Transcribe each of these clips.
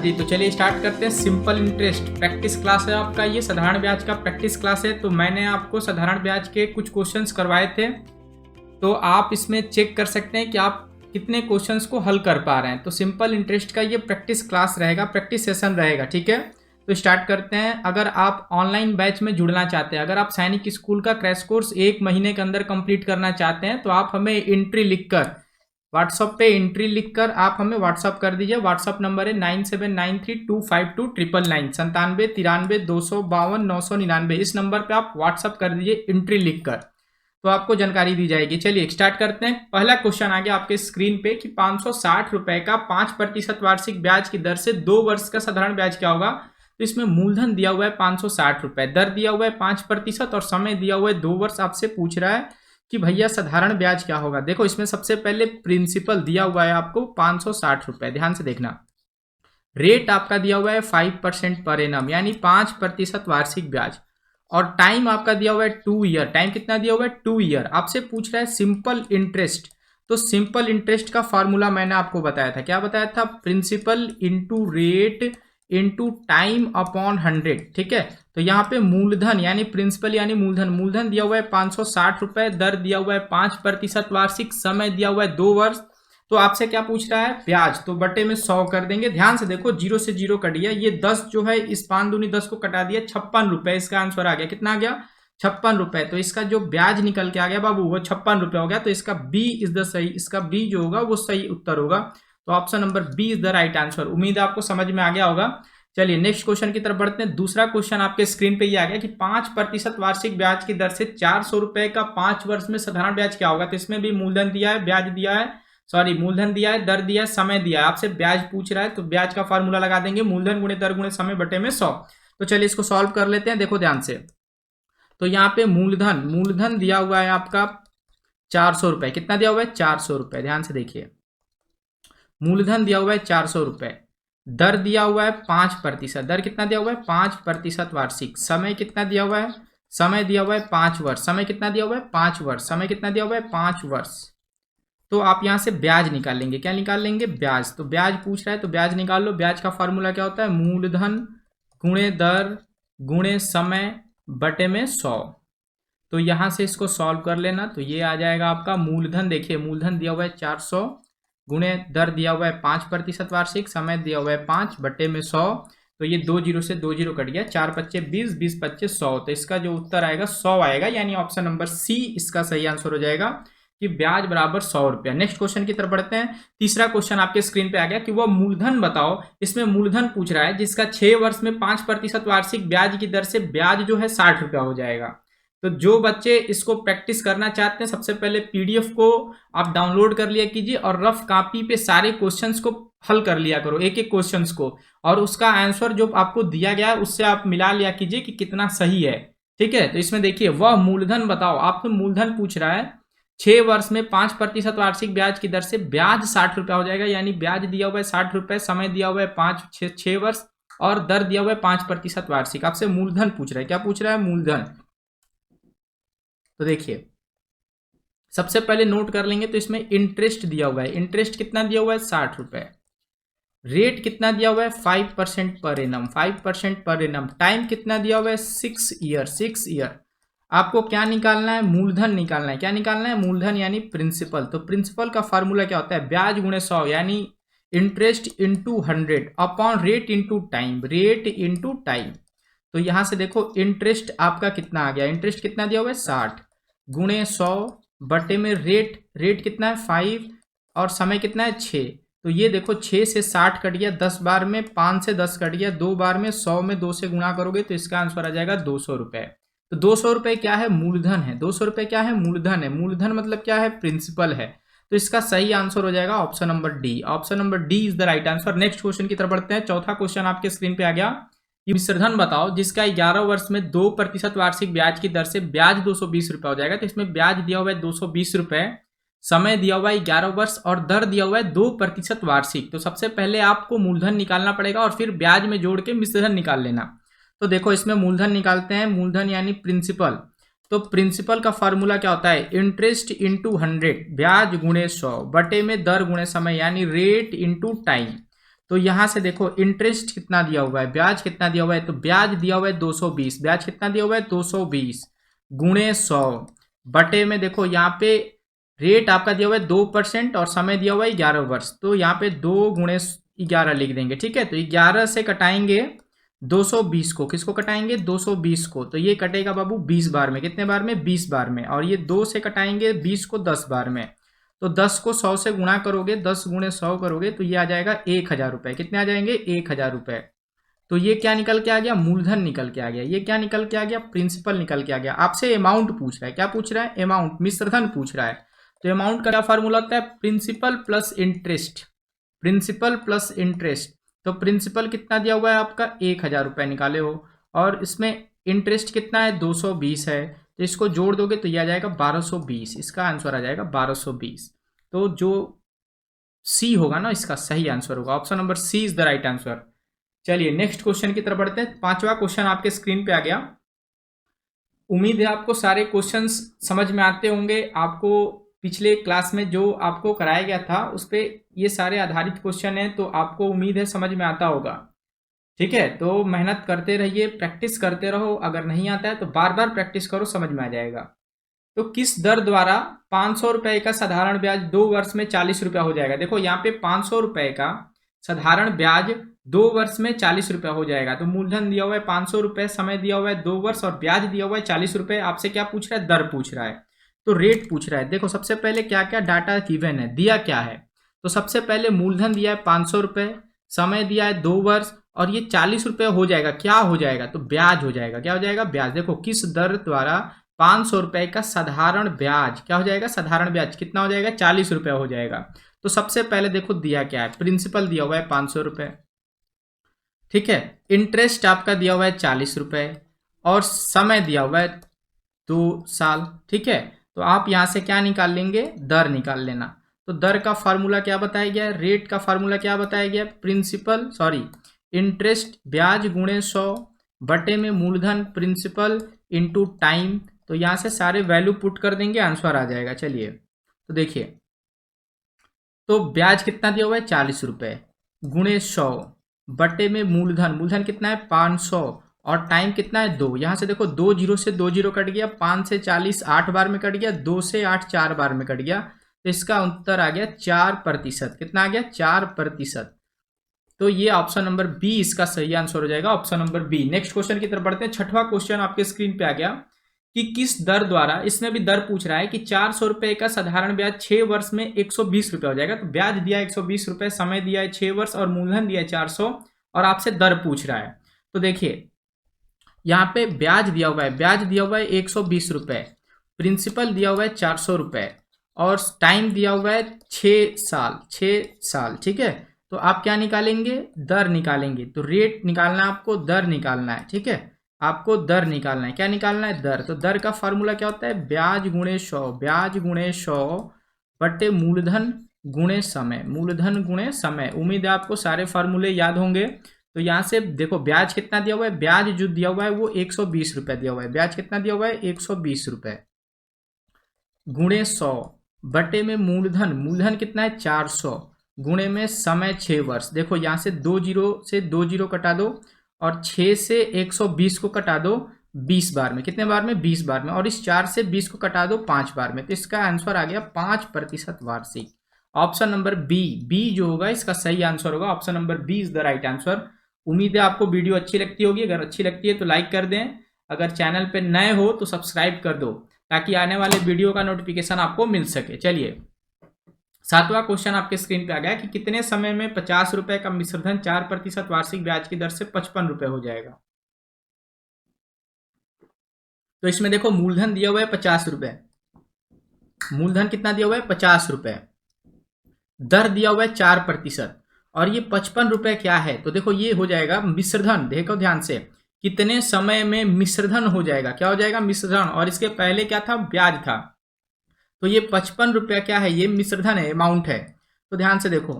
जी, तो चलिए स्टार्ट करते हैं। सिंपल इंटरेस्ट प्रैक्टिस क्लास है आपका, ये साधारण ब्याज का प्रैक्टिस क्लास है। तो मैंने आपको साधारण ब्याज के कुछ क्वेश्चंस करवाए थे, तो आप इसमें चेक कर सकते हैं कि आप कितने क्वेश्चंस को हल कर पा रहे हैं। तो सिंपल इंटरेस्ट का ये प्रैक्टिस क्लास रहेगा, प्रैक्टिस सेशन रहेगा, ठीक है। तो स्टार्ट करते हैं। अगर आप ऑनलाइन बैच में जुड़ना चाहते हैं, अगर आप सैनिक स्कूल का क्रैश कोर्स 1 महीने के अंदर कंप्लीट करना चाहते हैं, तो आप हमें एंट्री लिखकर व्हाट्सअप पे एंट्री लिखकर आप हमें व्हाट्सअप कर दीजिए। व्हाट्सअप नंबर है 9793252999 979352 इस नंबर पे आप व्हाट्सअप कर दीजिए एंट्री लिखकर, तो आपको जानकारी दी जाएगी। चलिए स्टार्ट करते हैं। पहला क्वेश्चन आ गया आपके स्क्रीन पे कि 560 रुपए का 5% वार्षिक ब्याज की दर से 2 वर्ष का साधारण ब्याज क्या होगा। तो इसमें मूलधन दिया हुआ है 560 रुपए, दर दिया हुआ है 5% और समय दिया हुआ है 2 वर्ष। आपसे पूछ रहा है कि भैया साधारण ब्याज क्या होगा। देखो इसमें सबसे पहले प्रिंसिपल दिया हुआ है आपको 560 रुपए, ध्यान से देखना। रेट आपका दिया हुआ है 5% पर एनम, यानी 5% वार्षिक ब्याज। और टाइम आपका दिया हुआ है 2 ईयर। टाइम कितना दिया हुआ है 2 ईयर। आपसे पूछ रहा है सिंपल इंटरेस्ट। तो सिंपल इंटरेस्ट का फॉर्मूला मैंने आपको बताया था, क्या बताया था, principal into rate into time upon 100, ठीक है। तो यहाँ पे मूलधन यानी प्रिंसिपल यानी मूलधन दिया हुआ है 560 रुपए, दर दिया हुआ है 5% वार्षिक, समय दिया हुआ है 2 वर्ष। तो आपसे क्या पूछ रहा है, ब्याज। तो बटे में 100 कर देंगे। ध्यान से देखो, 0 से 0 कट गया, ये 10 जो है इस 5 दूनी 10 को कटा दिया, 56 रुपए इसका आंसर आ गया। कितना आ गया, 56 रुपए। तो इसका जो ब्याज निकल के आ गया बाबू वो 56 रुपए हो गया। तो इसका बी इज द सही, इसका बी जो होगा वो सही उत्तर होगा। तो option number B is the right answer. उम्मीद है आपको समझ में आ गया होगा। चलिए नेक्स्ट क्वेश्चन की तरफ बढ़ते हैं। दूसरा क्वेश्चन आपके स्क्रीन पे ये आ गया कि 5% वार्षिक ब्याज की दर से 400 रुपए का 5 वर्ष में साधारण ब्याज क्या होगा। तो इसमें भी मूलधन दिया है, ब्याज दिया है, मूलधन दिया है, दर दिया है, समय दिया है। आपसे ब्याज पूछ रहा है, तो ब्याज का फार्मूला लगा देंगे, मूलधन गुणे दर गुणे समय बटे में 100। तो चलिए इसको सॉल्व कर लेते हैं। देखो ध्यान से, तो यहाँ पे मूलधन दिया हुआ है आपका 400 रुपए। कितना दिया हुआ है, 400 रुपए। ध्यान से देखिए, मूलधन दिया हुआ है 400 रुपए, दर दिया हुआ है 5%। दर कितना दिया हुआ है, 5% वार्षिक। समय कितना दिया हुआ है, समय दिया हुआ है 5 वर्ष। समय कितना दिया हुआ है, 5 वर्ष। समय कितना दिया हुआ है, 5 वर्ष। तो आप यहां से ब्याज निकाल लेंगे। क्या निकाल लेंगे, ब्याज। तो ब्याज पूछ रहा है तो ब्याज निकाल लो। ब्याज का फॉर्मूला क्या होता है, मूलधन गुणे दर गुणे समय बटे में 100। तो यहां से इसको सॉल्व कर लेना। तो ये आ जाएगा आपका मूलधन। देखिए मूलधन दिया हुआ है 400 गुणे दर दिया हुआ है 5% वार्षिक, समय दिया हुआ है 5 बटे में 100। तो ये 2 0 से 2 0 कट गया, 4 पच्चे 20, 20 पच्चे 100। तो इसका जो उत्तर आएगा 100 आएगा, यानी ऑप्शन नंबर सी इसका सही आंसर हो जाएगा कि ब्याज बराबर 100 रुपया। नेक्स्ट क्वेश्चन की तरफ बढ़ते हैं। तीसरा क्वेश्चन आपके स्क्रीन पे आ गया कि वह मूलधन बताओ। इसमें मूलधन पूछ रहा है जिसका 6 वर्ष में 5% वार्षिक ब्याज की दर से ब्याज जो है 60 रुपया हो जाएगा। तो जो बच्चे इसको प्रैक्टिस करना चाहते हैं, सबसे पहले पीडीएफ को आप डाउनलोड कर लिया कीजिए और रफ कॉपी पे सारे क्वेश्चंस को हल कर लिया करो, एक एक क्वेश्चंस को, और उसका आंसर जो आपको दिया गया है उससे आप मिला लिया कीजिए कि कितना सही है, ठीक है। तो इसमें देखिए, वह मूलधन बताओ, आपसे मूलधन पूछ रहा है 6 वर्ष में 5% वार्षिक ब्याज की दर से ब्याज 60 रुपया हो जाएगा, यानी ब्याज दिया हुआ है 60 रुपए, समय दिया हुआ है 6 वर्ष और दर दिया हुआ है 5% वार्षिक। आपसे मूलधन पूछ रहा है, क्या पूछ रहा है, मूलधन। तो देखिए सबसे पहले नोट कर लेंगे, तो इसमें इंटरेस्ट दिया हुआ है। इंटरेस्ट कितना दिया हुआ है, 60 रुपए। रेट कितना दिया हुआ है, 5% per annum, 5% per annum. Time कितना दिया हुआ है, 6 ईयर, 6 ईयर। आपको क्या निकालना है, मूलधन निकालना है। क्या निकालना है, मूलधन यानी प्रिंसिपल। तो प्रिंसिपल का फॉर्मूला क्या होता है, ब्याज गुणे 100, यानी interest into 100 upon rate into time, rate into time. तो यहां से देखो इंटरेस्ट आपका कितना आ गया, इंटरेस्ट कितना दिया हुआ है 60 गुणे 100 बटे में रेट कितना है 5 और समय कितना है 6। तो ये देखो 6 से 60 कट गया, 10 बार में 5 से 10 कट गया, 2 बार में 100 में 2 से गुणा करोगे तो इसका आंसर आ जाएगा 200 रुपए। तो 200 रुपए क्या है, मूलधन है। 200 रुपए क्या है, मूलधन है। मूलधन मतलब क्या है, प्रिंसिपल है। तो इसका सही आंसर हो जाएगा option number D. Option number D is the right answer. Next question की तरफ बढ़ते हैं। चौथा क्वेश्चन आपके स्क्रीन पे आ गया, मिश्रधन बताओ जिसका 11 वर्ष में 2% वार्षिक ब्याज की दर से ब्याज 220 रुपए हो जाएगा। तो इसमें ब्याज दिया हुआ है 220 रुपए, समय दिया हुआ है 11 वर्ष और दर दिया हुआ है 2% वार्षिक। तो सबसे पहले आपको मूलधन निकालना पड़ेगा और फिर ब्याज में जोड़ के मिश्रधन निकाल लेना। तो देखो इसमें मूलधन निकालते हैं, मूलधन यानी प्रिंसिपल। तो प्रिंसिपल का फॉर्मूला क्या होता है, इंटरेस्ट इंटू 100, ब्याज गुणे 100 बटे में दर गुणे समय, यानी रेट इंटू टाइम। तो यहाँ से देखो इंटरेस्ट कितना दिया हुआ है, ब्याज कितना दिया हुआ है, तो ब्याज दिया हुआ है 220, ब्याज कितना दिया हुआ है 220 गुणे 100 बटे में देखो यहाँ पे रेट आपका दिया हुआ है 2% और समय दिया हुआ है 11 वर्ष, तो यहाँ पे 2 गुणे 11 लिख देंगे। ठीक है, तो 11 से कटाएंगे 220 को, किसको कटाएंगे 220 को, तो ये कटेगा बाबू 20 बार में, कितने बार में 20 बार में, और ये 2 से कटाएंगे 20 को 10 बार में, तो 10 को 100 से गुणा करोगे, 10 गुणे 100 करोगे तो ये आ जाएगा 1000 रुपये। कितने आ जाएंगे 1000 रुपये। तो ये क्या निकल के आ गया, मूलधन निकल के आ गया। ये क्या निकल के आ गया, प्रिंसिपल निकल के आ गया। आपसे अमाउंट पूछ रहा है, क्या पूछ रहा है, अमाउंट, मिश्रधन पूछ रहा है। तो अमाउंट का क्या फार्मूला होता है, principal plus interest, principal plus interest. तो प्रिंसिपल कितना दिया हुआ है आपका 1000 रुपये निकाले हो, और इसमें इंटरेस्ट कितना है 220 है, तो इसको जोड़ दोगे तो ये आ जाएगा 1220, इसका आंसर आ जाएगा 1220। तो जो सी होगा ना इसका सही आंसर होगा, option number C is the right answer. चलिए नेक्स्ट क्वेश्चन की तरफ बढ़ते हैं। 5वां क्वेश्चन आपके स्क्रीन पे आ गया। उम्मीद है आपको सारे क्वेश्चंस समझ में आते होंगे। आपको पिछले क्लास में जो आपको कराया गया था उस पर ये सारे आधारित क्वेश्चन हैं, तो आपको उम्मीद है समझ में आता होगा। ठीक है, तो मेहनत करते रहिए, प्रैक्टिस करते रहो। अगर नहीं आता है तो बार बार प्रैक्टिस करो, समझ में आ जाएगा। तो किस दर द्वारा 500 रुपये का साधारण ब्याज 2 वर्ष में 40 रुपया हो जाएगा। देखो यहाँ पे 500 रुपये का साधारण ब्याज 2 वर्ष में 40 रुपया हो जाएगा। तो मूलधन दिया हुआ है 500 रुपये, समय दिया हुआ है 2 वर्ष, और ब्याज दिया हुआ है 40 रुपये। आपसे क्या पूछ रहा है, दर पूछ रहा है, तो रेट पूछ रहा है। देखो सबसे पहले क्या क्या डाटा गिवन है, दिया क्या है। तो सबसे पहले मूलधन दिया है 500 रुपये, समय दिया है 2 वर्ष, और ये 40 रुपये हो जाएगा। क्या हो जाएगा, तो ब्याज हो जाएगा। क्या हो जाएगा, ब्याज। देखो किस दर द्वारा 500 रुपये का साधारण ब्याज, क्या हो जाएगा, साधारण ब्याज कितना हो जाएगा, 40 रुपये हो जाएगा। तो सबसे पहले देखो दिया क्या है, प्रिंसिपल दिया हुआ है 500 रुपये, ठीक है। इंटरेस्ट आपका दिया हुआ है 40 रुपये, और समय दिया हुआ है 2 साल, ठीक है। तो आप यहाँ से क्या निकाल लेंगे, दर निकाल लेना। तो दर का फार्मूला क्या बताया गया है, रेट का फार्मूला क्या बताया गया, प्रिंसिपल इंटरेस्ट ब्याज गुणे 100 बटे में मूलधन प्रिंसिपल इंटू टाइम। तो यहाँ से सारे वैल्यू पुट कर देंगे, आंसर आ जाएगा। चलिए तो देखिए, तो ब्याज कितना दिया हुआ है 40 रुपये गुणे 100 बटे में मूलधन, मूलधन कितना है 500, और टाइम कितना है 2। यहाँ से देखो 2 जीरो से 2 जीरो कट गया, 5 से 40 8 बार में कट गया, 2 से 8 4 बार में कट गया। तो इसका उत्तर आ गया 4%। कितना आ गया, 4%। तो ये ऑप्शन नंबर बी इसका सही आंसर हो जाएगा, option number B. Next question की तरफ बढ़ते हैं। 6वां क्वेश्चन आपके स्क्रीन पे आ गया कि किस दर द्वारा, इसमें भी दर पूछ रहा है कि 400 रुपए का साधारण ब्याज 6 वर्ष में 120 रुपये हो जाएगा। तो ब्याज दिया है 120 रुपये, समय दिया है 6 वर्ष, और मूलधन दिया है 400, और आपसे दर पूछ रहा है। तो देखिए यहाँ पे ब्याज दिया हुआ है, ब्याज दिया हुआ है 120 रुपये, प्रिंसिपल दिया हुआ है 400 रुपये, और टाइम दिया हुआ है 6 साल, ठीक है। तो आप क्या निकालेंगे, दर निकालेंगे। तो रेट निकालना है आपको, दर निकालना है, ठीक है। आपको दर निकालना है, क्या निकालना है, दर। तो दर का फार्मूला क्या होता है, ब्याज गुणे 100, ब्याज गुणे 100 बटे मूलधन गुणे समय, मूलधन गुणे समय। उम्मीद है आपको सारे फार्मूले याद होंगे। तो यहाँ से देखो ब्याज कितना दिया हुआ है, ब्याज जो दिया हुआ है वो 120 रुपये दिया हुआ है। ब्याज कितना दिया हुआ है 120 रुपये गुणे 100 बटे में मूलधन, मूलधन कितना है 400 गुणे में समय 6 वर्ष। देखो यहाँ से 2 जीरो से 2 जीरो कटा दो, और 6 से 120 को कटा दो 20 बार में, कितने बार में 20 बार में, और इस 4 से 20 को कटा दो 5 बार में। तो इसका आंसर आ गया 5% वार्षिक। ऑप्शन नंबर बी जो होगा इसका सही आंसर होगा, option number B is the right answer. उम्मीद है आपको वीडियो अच्छी लगती होगी। अगर अच्छी लगती है तो लाइक कर दें, अगर चैनल पर नए हो तो सब्सक्राइब कर दो, ताकि आने वाले वीडियो का नोटिफिकेशन आपको मिल सके। चलिए 7वां क्वेश्चन आपके स्क्रीन पे आ गया कि कितने समय में 50 रुपए का मिश्रधन 4% वार्षिक ब्याज की दर से 55 रुपए हो जाएगा। तो इसमें देखो मूलधन दिया हुआ है 50 रुपए, मूलधन कितना दिया हुआ है 50 रुपए, दर दिया हुआ है 4%, और ये 55 रुपए क्या है। तो देखो ये हो जाएगा मिश्रधन। देखो ध्यान से, कितने समय में मिश्रधन हो जाएगा, क्या हो जाएगा मिश्रधन, और इसके पहले क्या था, ब्याज था। तो ये 55 रुपया क्या है, ये मिश्रधन है, अमाउंट है। तो ध्यान से देखो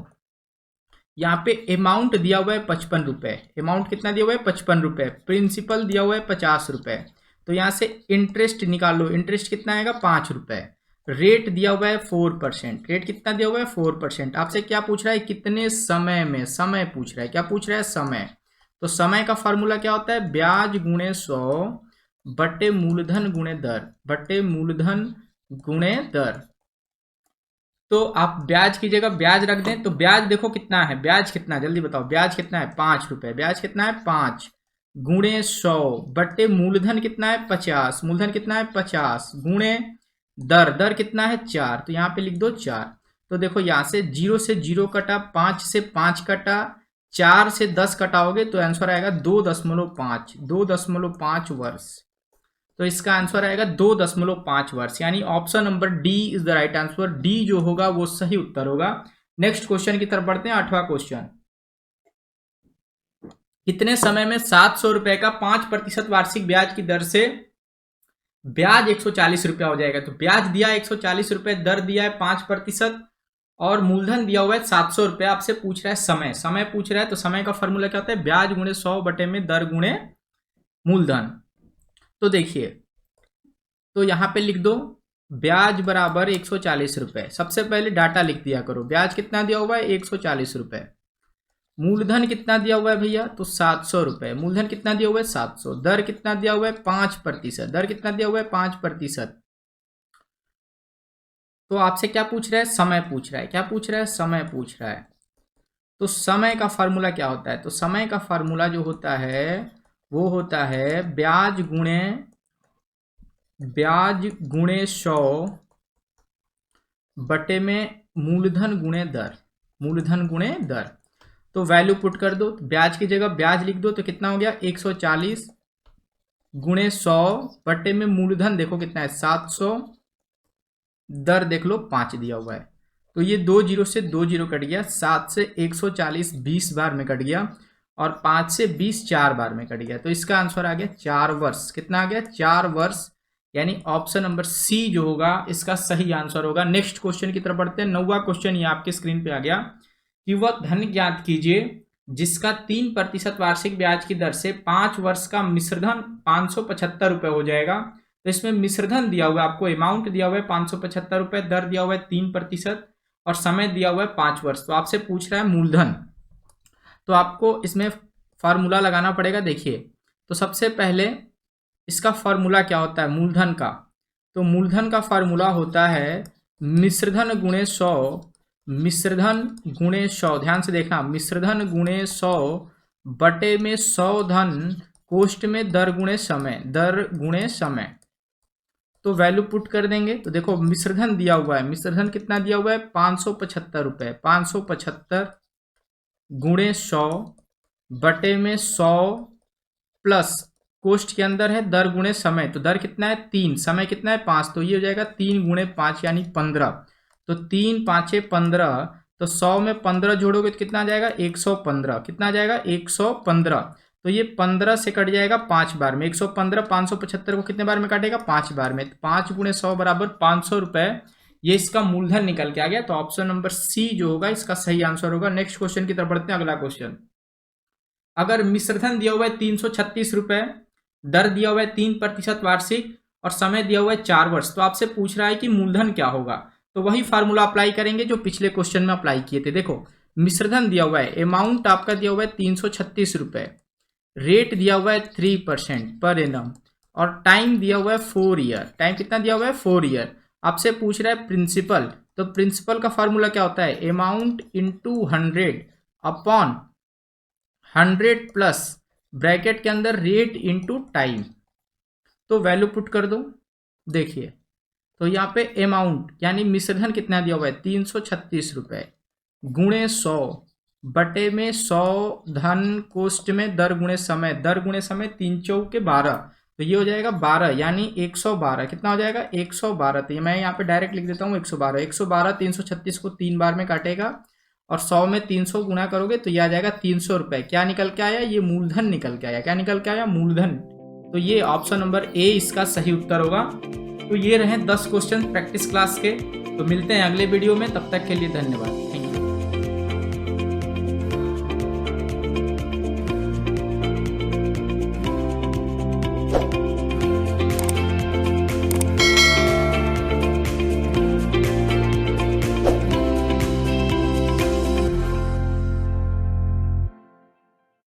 यहाँ पे अमाउंट दिया हुआ है 55 रुपये, अमाउंट कितना दिया हुआ है 55 रुपये, प्रिंसिपल दिया हुआ है 50 रुपये। तो यहाँ से इंटरेस्ट निकाल लो, इंटरेस्ट कितना आएगा 5 रुपये, रेट दिया हुआ है 4%। रेट कितना दिया हुआ है 4%। आपसे क्या पूछ रहा है, कितने समय में, समय पूछ रहा है, क्या पूछ रहा है, समय। तो समय का फॉर्मूला क्या होता है, ब्याज गुणे 100 बटे मूलधन गुणे दर, बटे मूलधन गुणे दर। तो आप ब्याज की जगह ब्याज रख दें, तो ब्याज देखो कितना है, ब्याज कितना है जल्दी बताओ, ब्याज कितना है 5 रुपए, ब्याज कितना है 5 गुणे 100 बटे मूलधन कितना है 50, मूलधन कितना है 50 गुणे दर, दर कितना है 4, तो यहाँ पे लिख दो 4। तो देखो यहाँ से 0 से 0 कटा, 5 से 5 कटा, 4 से 10 कटाओगे तो आंसर आएगा 2.5, 2.5 वर्ष। तो इसका आंसर आएगा 2.5 वर्ष, यानी option number D is the right answer. D जो होगा वो सही उत्तर होगा। नेक्स्ट क्वेश्चन की तरफ बढ़ते हैं, 8वां क्वेश्चन। कितने समय में 700 रुपए का 5% वार्षिक ब्याज की दर से ब्याज 140 रुपया हो जाएगा। तो ब्याज दिया 140 रुपए, दर दिया है 5% और मूलधन दिया हुआ है 700 रुपए। आपसे पूछ रहा है समय, समय पूछ रहा है, तो समय का फॉर्मूला क्या होता है, ब्याज गुणे 100 बटे में दर गुणे मूलधन। तो देखिए, तो यहां पे लिख दो ब्याज बराबर 140 रुपए। सबसे पहले डाटा लिख दिया करो, ब्याज कितना दिया हुआ है 140 रुपए, मूलधन कितना दिया हुआ है भैया, तो 700 रुपए, मूलधन कितना दिया हुआ है 700, दर कितना दिया हुआ है 5%, दर कितना दिया हुआ है 5%। तो आपसे क्या पूछ रहा है, समय पूछ रहा है, क्या पूछ रहा है, समय पूछ रहा है। तो समय का फार्मूला क्या होता है, तो समय का फार्मूला जो होता है वो होता है ब्याज गुणे 100 बटे में मूलधन गुणे दर, मूलधन गुणे दर। तो वैल्यू पुट कर दो, ब्याज की जगह ब्याज लिख दो, तो कितना हो गया 140 गुणे 100 बटे में मूलधन देखो कितना है 700, दर देख लो 5 दिया हुआ है। तो ये 2 जीरो से 2 जीरो कट गया, 7 से 140 20 बार में कट गया और 5 से 20 4 बार में कट गया। तो इसका आंसर आ गया 4 वर्ष। कितना आ गया 4 वर्ष, यानी ऑप्शन नंबर सी जो होगा इसका सही आंसर होगा। नेक्स्ट क्वेश्चन की तरफ बढ़ते हैं। 9वां क्वेश्चन ये आपके स्क्रीन पे आ गया कि वह धन ज्ञात कीजिए जिसका 3% वार्षिक ब्याज की दर से 5 वर्ष का मिश्रधन 575 रुपए हो जाएगा। तो इसमें मिश्रधन दिया हुआ है, आपको अमाउंट दिया हुआ है 575 रुपए, दर दिया हुआ है 3% और समय दिया हुआ है 5 वर्ष। तो आपसे पूछ रहा है मूलधन, तो आपको इसमें फार्मूला लगाना पड़ेगा। देखिए, तो सबसे पहले इसका फार्मूला क्या होता है मूलधन का, तो मूलधन का फार्मूला होता है मिश्रधन गुणे 100, मिश्रधन गुणे 100, ध्यान से देखना, मिश्रधन गुणे 100 बटे में 100 धन कोष्ठ में दर गुणे समय, दर गुणे समय। तो वैल्यू पुट कर देंगे, तो देखो मिश्रधन दिया हुआ है, मिश्रधन कितना दिया हुआ है 575 रुपए, 575 गुणे 100 बटे में 100 प्लस कोष्ठ के अंदर है दर गुणे समय, तो दर कितना है 3, समय कितना है 5, तो ये हो जाएगा 3 गुणे 5 यानी 15। तो 3 5 15, तो 100 में 15 जोड़ोगे तो कितना आ जाएगा 115, कितना आ जाएगा 115। तो ये 15 से कट जाएगा 5 बार में, 115 575 को कितने बार में काटेगा 5 बार में, तो 5 गुणे 100 बराबर 500 रुपए, ये इसका मूलधन निकल के आ गया। तो ऑप्शन नंबर सी जो होगा इसका सही आंसर होगा। नेक्स्ट क्वेश्चन की तरफ बढ़ते हैं। अगला क्वेश्चन, अगर मिश्रधन दिया हुआ है 336 रुपए, दर दिया हुआ है 3% वार्षिक और समय दिया हुआ है 4 वर्ष, तो आपसे पूछ रहा है कि मूलधन क्या होगा। तो वही फार्मूला अप्लाई करेंगे जो पिछले क्वेश्चन में अप्लाई किए थे। देखो मिश्रधन दिया हुआ है, अमाउंट आपका दिया हुआ है 336 रुपए, रेट दिया हुआ है 3% पर एनम और टाइम दिया हुआ है 4 ईयर। टाइम कितना दिया हुआ है 4 ईयर। आपसे पूछ रहा है प्रिंसिपल, तो प्रिंसिपल का फार्मूला क्या होता है amount into 100 upon 100 plus bracket के अंदर रेट इंटू टाइम। तो वैल्यू पुट कर दो। देखिए, तो यहाँ पे अमाउंट यानी मिश्रधन कितना दिया हुआ है 336 रुपए गुणे 100 बटे में 100 धन कोष्ठ में दर गुणे समय, दर गुणे समय 3 चौके 12, तो ये हो जाएगा 12 यानी 112। कितना हो जाएगा 112। तो ये मैं यहाँ पे डायरेक्ट लिख देता हूँ 112। 112 336 को 3 बार में काटेगा और 100 में 300 गुना करोगे तो ये आ जाएगा 300 रुपए। क्या निकल के आया, ये मूलधन निकल के आया। क्या निकल के आया, मूलधन। तो ये ऑप्शन नंबर ए इसका सही उत्तर होगा। तो ये रहे 10 क्वेश्चन प्रैक्टिस क्लास के। तो मिलते हैं अगले वीडियो में, तब तक के लिए धन्यवाद।